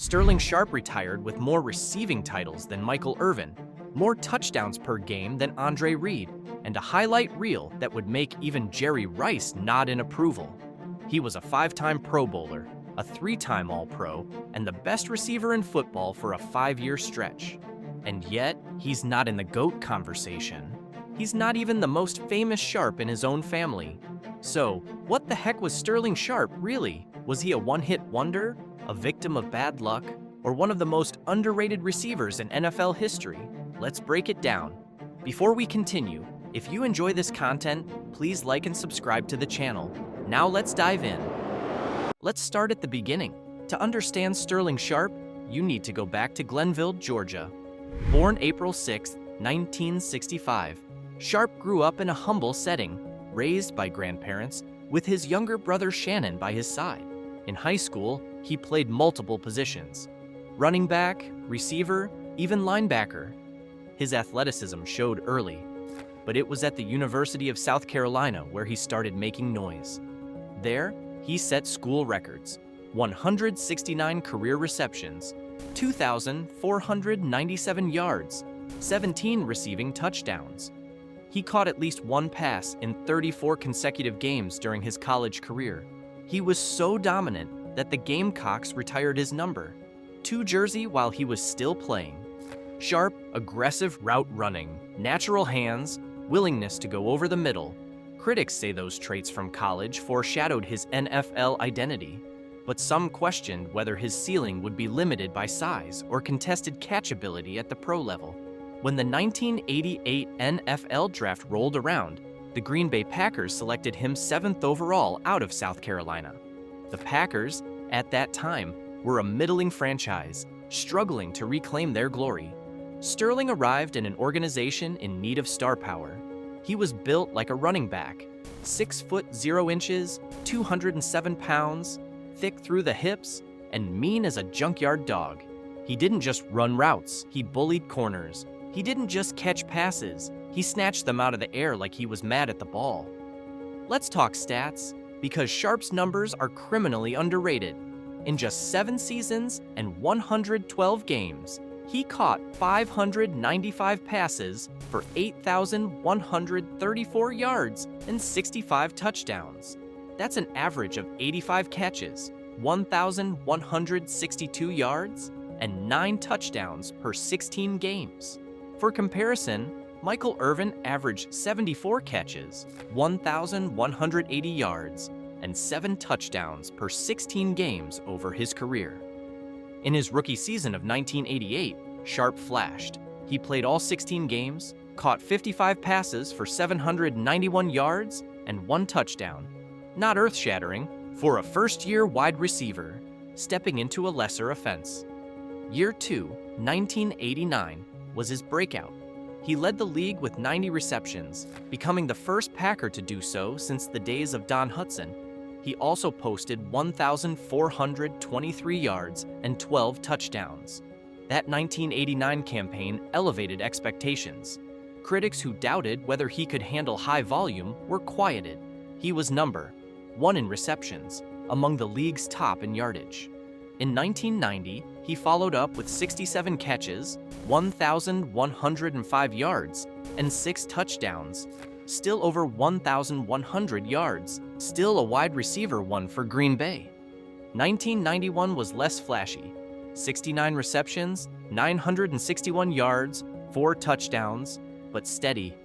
Sterling Sharpe retired with more receiving titles than Michael Irvin, more touchdowns per game than Andre Reed, and a highlight reel that would make even Jerry Rice nod in approval. He was a 5-time Pro Bowler, a 3-time All-Pro, and the best receiver in football for a 5-year stretch. And yet, he's not in the GOAT conversation. He's not even the most famous Sharpe in his own family. So, what the heck was Sterling Sharpe, really? Was he a one-hit wonder, a victim of bad luck, or one of the most underrated receivers in NFL history? Let's break it down. Before we continue, if you enjoy this content, please like and subscribe to the channel. Now let's dive in. Let's start at the beginning. To understand Sterling Sharpe, you need to go back to Glenville, Georgia. Born April 6, 1965, Sharpe grew up in a humble setting, raised by grandparents, with his younger brother Shannon by his side. In high school, he played multiple positions: running back, receiver, even linebacker. His athleticism showed early, but it was at the University of South Carolina where he started making noise. There, he set school records: 169 career receptions, 2,497 yards, 17 receiving touchdowns. He caught at least one pass in 34 consecutive games during his college career. He was so dominant that the Gamecocks retired his number 2 jersey while he was still playing. Sharpe, aggressive route running, natural hands, willingness to go over the middle. Critics say those traits from college foreshadowed his NFL identity, but some questioned whether his ceiling would be limited by size or contested catchability at the pro level. When the 1988 NFL draft rolled around, the Green Bay Packers selected him 7th overall out of South Carolina. The Packers, at that time, were a middling franchise, struggling to reclaim their glory. Sterling arrived in an organization in need of star power. He was built like a running back, 6 foot 0 inches, 207 pounds, thick through the hips, and mean as a junkyard dog. He didn't just run routes, he bullied corners. He didn't just catch passes, he snatched them out of the air like he was mad at the ball. Let's talk stats, because Sharpe's numbers are criminally underrated. In just 7 seasons and 112 games, he caught 595 passes for 8,134 yards and 65 touchdowns. That's an average of 85 catches, 1,162 yards, and 9 touchdowns per 16 games. For comparison, Michael Irvin averaged 74 catches, 1,180 yards, and 7 touchdowns per 16 games over his career. In his rookie season of 1988, Sharpe flashed. He played all 16 games, caught 55 passes for 791 yards and 1 touchdown. Not earth-shattering for a first-year wide receiver, stepping into a lesser offense. Year 2, 1989, was his breakout. He led the league with 90 receptions, becoming the first Packer to do so since the days of Don Hutson. He also posted 1,423 yards and 12 touchdowns. That 1989 campaign elevated expectations. Critics who doubted whether he could handle high volume were quieted. He was number 1 in receptions, among the league's top in yardage. In 1990, he followed up with 67 catches, 1,105 yards, and 6 touchdowns. Still over 1,100 yards, still a wide receiver one for Green Bay. 1991 was less flashy. 69 receptions, 961 yards, 4 touchdowns, but steady.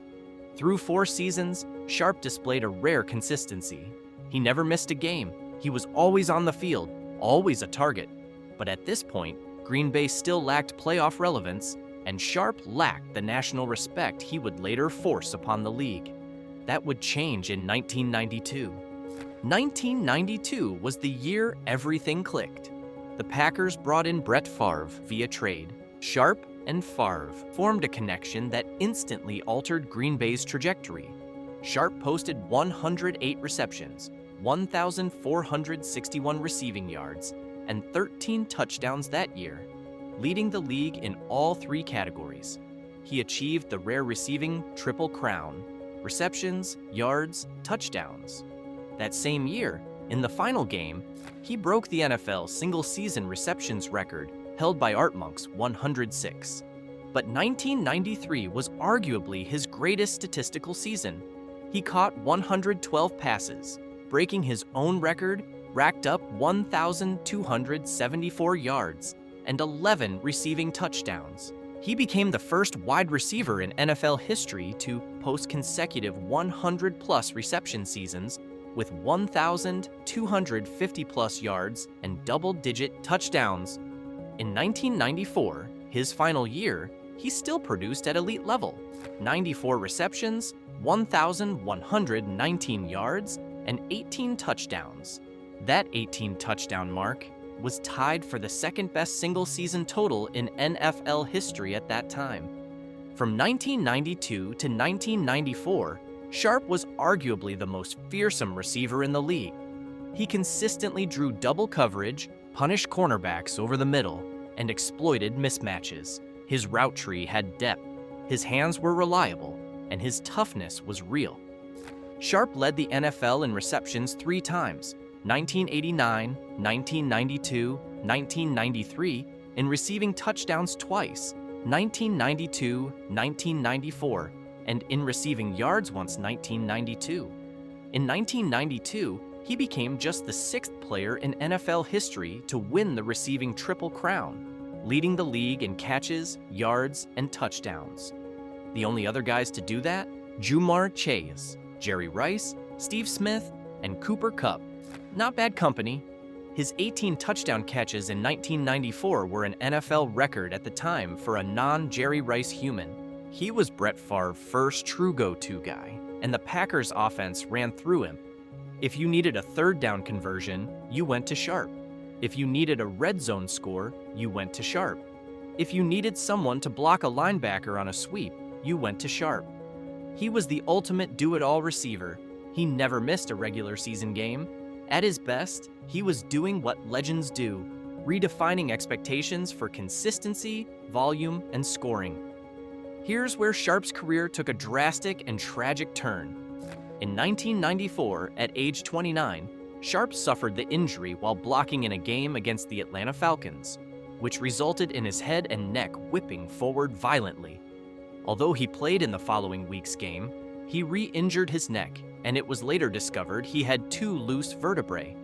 Through 4 seasons, Sharpe displayed a rare consistency. He never missed a game. He was always on the field, always a target. But at this point, Green Bay still lacked playoff relevance, and Sharpe lacked the national respect he would later force upon the league. That would change in 1992. 1992 was the year everything clicked. The Packers brought in Brett Favre via trade. Sharpe and Favre formed a connection that instantly altered Green Bay's trajectory. Sharpe posted 108 receptions, 1,461 receiving yards, and 13 touchdowns that year, leading the league in all 3 categories. He achieved the rare receiving triple crown: receptions, yards, touchdowns. That same year, In the final game, he broke the NFL single-season receptions record held by Art Monk's 106. But 1993 was arguably his greatest statistical season. He caught 112 passes, breaking his own record, racked up 1,274 yards, and 11 receiving touchdowns. He became the first wide receiver in NFL history to post consecutive 100-plus reception seasons with 1,250-plus yards and double-digit touchdowns. In 1994, his final year, he still produced at elite level. 94 receptions, 1,119 yards, and 18 touchdowns. That 18-touchdown mark was tied for the second-best single-season total in NFL history at that time. From 1992 to 1994, Sharpe was arguably the most fearsome receiver in the league. He consistently drew double coverage, punished cornerbacks over the middle, and exploited mismatches. His route tree had depth, his hands were reliable, and his toughness was real. Sharpe led the NFL in receptions 3 times, 1989, 1992, 1993, in receiving touchdowns twice, 1992, 1994, and in receiving yards once 1992. In 1992, he became just the 6th player in NFL history to win the receiving Triple Crown, leading the league in catches, yards, and touchdowns. The only other guys to do that? Ja'Marr Chase, Jerry Rice, Steve Smith, and Cooper Kupp. Not bad company. His 18 touchdown catches in 1994 were an NFL record at the time for a non-Jerry Rice human. He was Brett Favre's first true go-to guy, and the Packers' offense ran through him. If you needed a third down conversion, you went to Sharpe. If you needed a red zone score, you went to Sharpe. If you needed someone to block a linebacker on a sweep, you went to Sharpe. He was the ultimate do-it-all receiver. He never missed a regular season game. At his best, he was doing what legends do, redefining expectations for consistency, volume, and scoring. Here's where Sharpe's career took a drastic and tragic turn. In 1994, at age 29, Sharpe suffered the injury while blocking in a game against the Atlanta Falcons, which resulted in his head and neck whipping forward violently. Although he played in the following week's game, he re-injured his neck, and it was later discovered he had 2 loose vertebrae.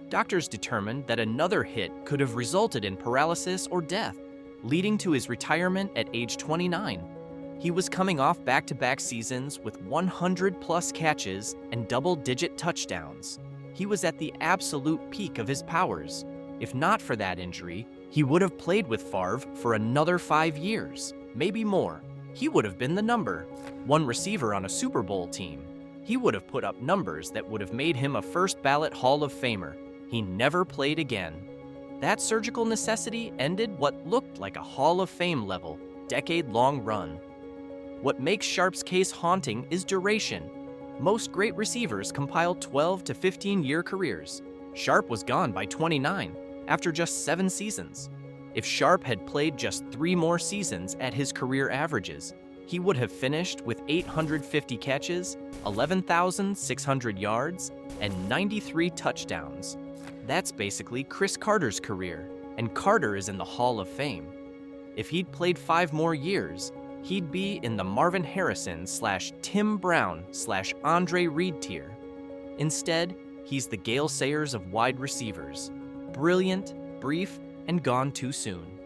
Doctors determined that another hit could have resulted in paralysis or death, leading to his retirement at age 29. He was coming off back-to-back seasons with 100-plus catches and double-digit touchdowns. He was at the absolute peak of his powers. If not for that injury, he would have played with Favre for another 5 years, maybe more. He would have been the number 1 receiver on a Super Bowl team. He would have put up numbers that would have made him a first-ballot Hall of Famer. He never played again. That surgical necessity ended what looked like a Hall of Fame-level, decade-long run. What makes Sharpe's case haunting is duration. Most great receivers compile 12 to 15-year careers. Sharpe was gone by 29, after just 7 seasons. If Sharpe had played just 3 more seasons at his career averages, he would have finished with 850 catches, 11,600 yards, and 93 touchdowns. That's basically Chris Carter's career, and Carter is in the Hall of Fame. If he'd played 5 more years, he'd be in the Marvin Harrison/Tim Brown/Andre Reed tier. Instead, he's the Gale Sayers of wide receivers. Brilliant, brief, and gone too soon.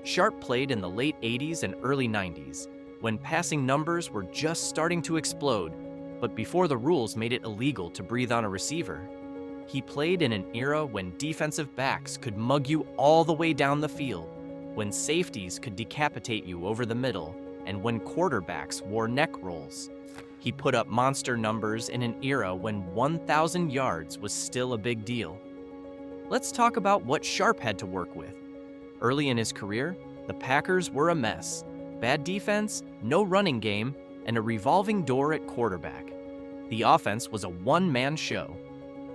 Sharpe played in the late 80s and early 90s, when passing numbers were just starting to explode, but before the rules made it illegal to breathe on a receiver. He played in an era when defensive backs could mug you all the way down the field, when safeties could decapitate you over the middle, and when quarterbacks wore neck rolls. He put up monster numbers in an era when 1,000 yards was still a big deal. Let's talk about what Sharpe had to work with. Early in his career, the Packers were a mess. Bad defense, no running game, and a revolving door at quarterback. The offense was a one-man show.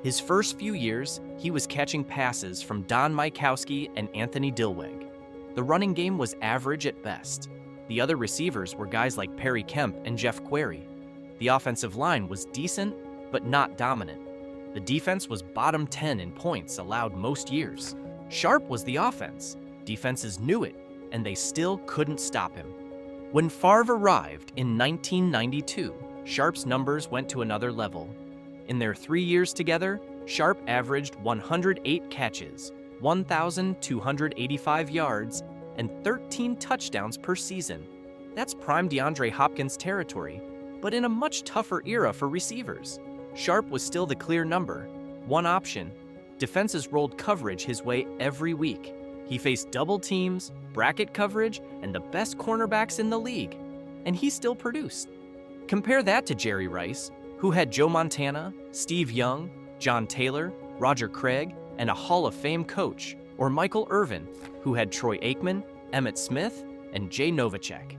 His first few years, he was catching passes from Don Majkowski and Anthony Dilweg. The running game was average at best. The other receivers were guys like Perry Kemp and Jeff Query. The offensive line was decent, but not dominant. The defense was bottom 10 in points allowed most years. Sharpe was the offense. Defenses knew it, and they still couldn't stop him. When Favre arrived in 1992, Sharpe's numbers went to another level. In their 3 years together, Sharpe averaged 108 catches, 1,285 yards, and 13 touchdowns per season. That's prime DeAndre Hopkins territory, but in a much tougher era for receivers. Sharpe was still the clear number one option. Defenses rolled coverage his way every week. He faced double teams, bracket coverage, and the best cornerbacks in the league, and he still produced. Compare that to Jerry Rice, who had Joe Montana, Steve Young, John Taylor, Roger Craig, and a Hall of Fame coach, or Michael Irvin, who had Troy Aikman, Emmitt Smith, and Jay Novacek.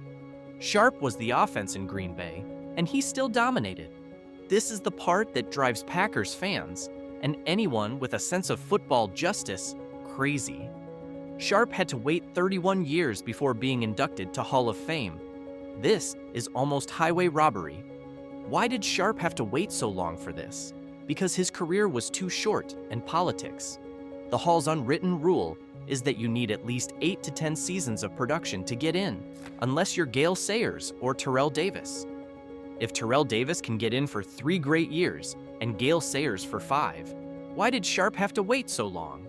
Sharpe was the offense in Green Bay, and he still dominated. This is the part that drives Packers fans, and anyone with a sense of football justice, crazy. Sharpe had to wait 31 years before being inducted to Hall of Fame. This is almost highway robbery. Why did Sharpe have to wait so long for this? Because his career was too short and politics. The Hall's unwritten rule is that you need at least 8 to 10 seasons of production to get in, unless you're Gale Sayers or Terrell Davis. If Terrell Davis can get in for 3 great years and Gale Sayers for 5, why did Sharpe have to wait so long?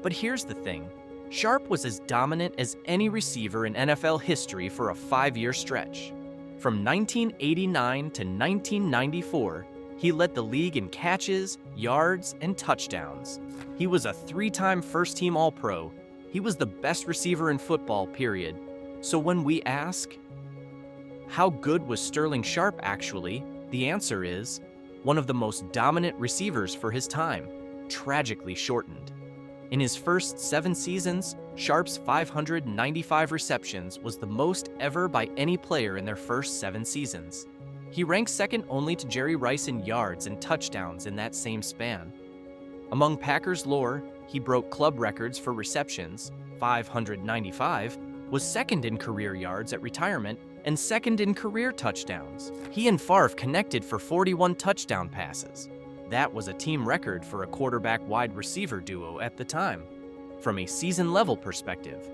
But here's the thing. Sharpe was as dominant as any receiver in NFL history for a 5-year stretch. From 1989 to 1994, he led the league in catches, yards, and touchdowns. He was a 3-time first-team All-Pro. He was the best receiver in football, period. So when we ask, how good was Sterling Sharpe actually? The answer is, one of the most dominant receivers for his time, tragically shortened. In his first 7 seasons, Sharpe's 595 receptions was the most ever by any player in their first 7 seasons. He ranks second only to Jerry Rice in yards and touchdowns in that same span. Among Packers lore, he broke club records for receptions, 595, was second in career yards at retirement, and second in career touchdowns. He and Favre connected for 41 touchdown passes. That was a team record for a quarterback-wide receiver duo at the time. From a season-level perspective,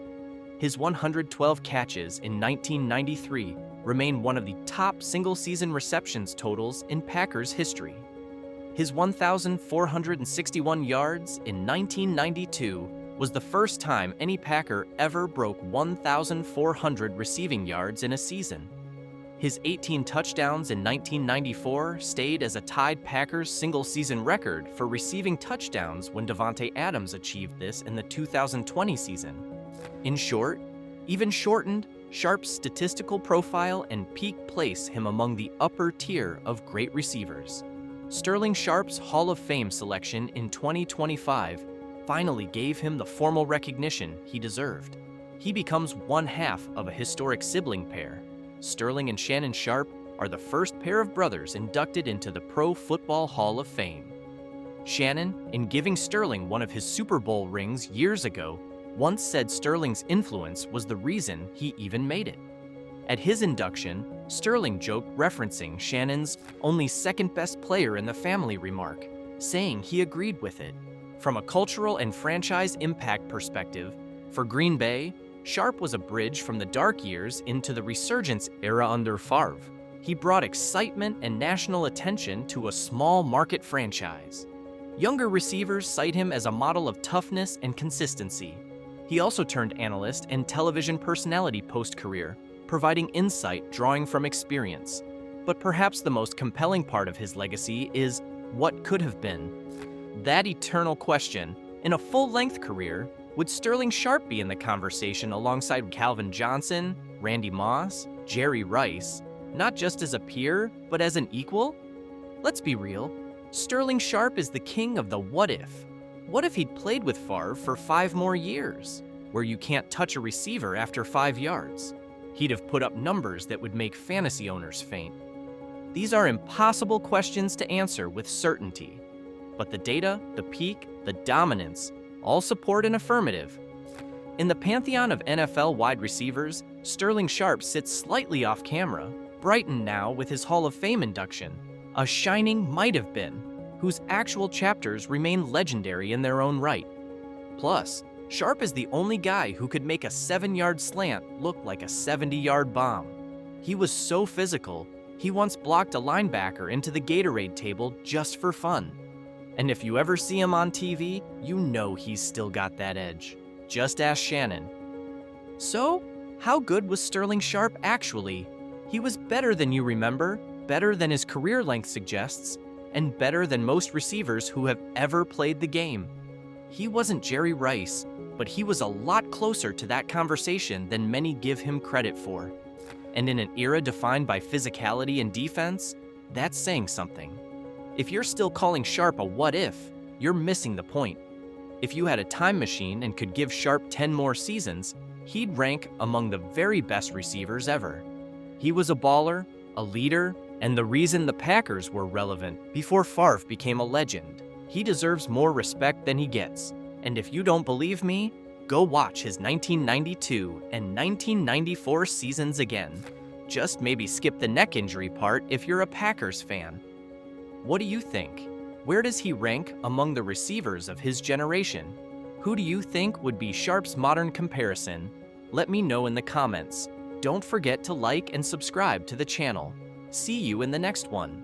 his 112 catches in 1993 remain one of the top single-season receptions totals in Packers history. His 1,461 yards in 1992 was the first time any Packer ever broke 1,400 receiving yards in a season. His 18 touchdowns in 1994 stayed as a tied Packers single-season record for receiving touchdowns when Davante Adams achieved this in the 2020 season. In short, even shortened, Sharpe's statistical profile and peak place him among the upper tier of great receivers. Sterling Sharpe's Hall of Fame selection in 2025 finally gave him the formal recognition he deserved. He becomes one half of a historic sibling pair. Sterling and Shannon Sharpe are the first pair of brothers inducted into the Pro Football Hall of Fame. Shannon, in giving Sterling one of his Super Bowl rings years ago, once said Sterling's influence was the reason he even made it. At his induction, Sterling joked referencing Shannon's only second-best player in the family remark, saying he agreed with it. From a cultural and franchise impact perspective, for Green Bay, Sharpe was a bridge from the dark years into the resurgence era under Favre. He brought excitement and national attention to a small market franchise. Younger receivers cite him as a model of toughness and consistency. He also turned analyst and television personality post-career, providing insight drawing from experience. But perhaps the most compelling part of his legacy is what could have been. That eternal question, in a full-length career, would Sterling Sharpe be in the conversation alongside Calvin Johnson, Randy Moss, Jerry Rice, not just as a peer, but as an equal? Let's be real, Sterling Sharpe is the king of the what if. What if he'd played with Favre for 5 more years, where you can't touch a receiver after 5 yards? He'd have put up numbers that would make fantasy owners faint. These are impossible questions to answer with certainty. But the data, the peak, the dominance, all support an affirmative. In the pantheon of NFL wide receivers, Sterling Sharpe sits slightly off camera, brightened now with his Hall of Fame induction, a shining might-have-been, whose actual chapters remain legendary in their own right. Plus, Sharpe is the only guy who could make a 7-yard slant look like a 70-yard bomb. He was so physical, he once blocked a linebacker into the Gatorade table just for fun. And if you ever see him on TV, you know he's still got that edge. Just ask Shannon. So, how good was Sterling Sharpe actually? He was better than you remember, better than his career length suggests, and better than most receivers who have ever played the game. He wasn't Jerry Rice, but he was a lot closer to that conversation than many give him credit for. And in an era defined by physicality and defense, that's saying something. If you're still calling Sharpe a what if, you're missing the point. If you had a time machine and could give Sharpe 10 more seasons, he'd rank among the very best receivers ever. He was a baller, a leader, and the reason the Packers were relevant before Favre became a legend. He deserves more respect than he gets. And if you don't believe me, go watch his 1992 and 1994 seasons again. Just maybe skip the neck injury part if you're a Packers fan. What do you think? Where does he rank among the receivers of his generation? Who do you think would be Sharpe's modern comparison? Let me know in the comments. Don't forget to like and subscribe to the channel. See you in the next one.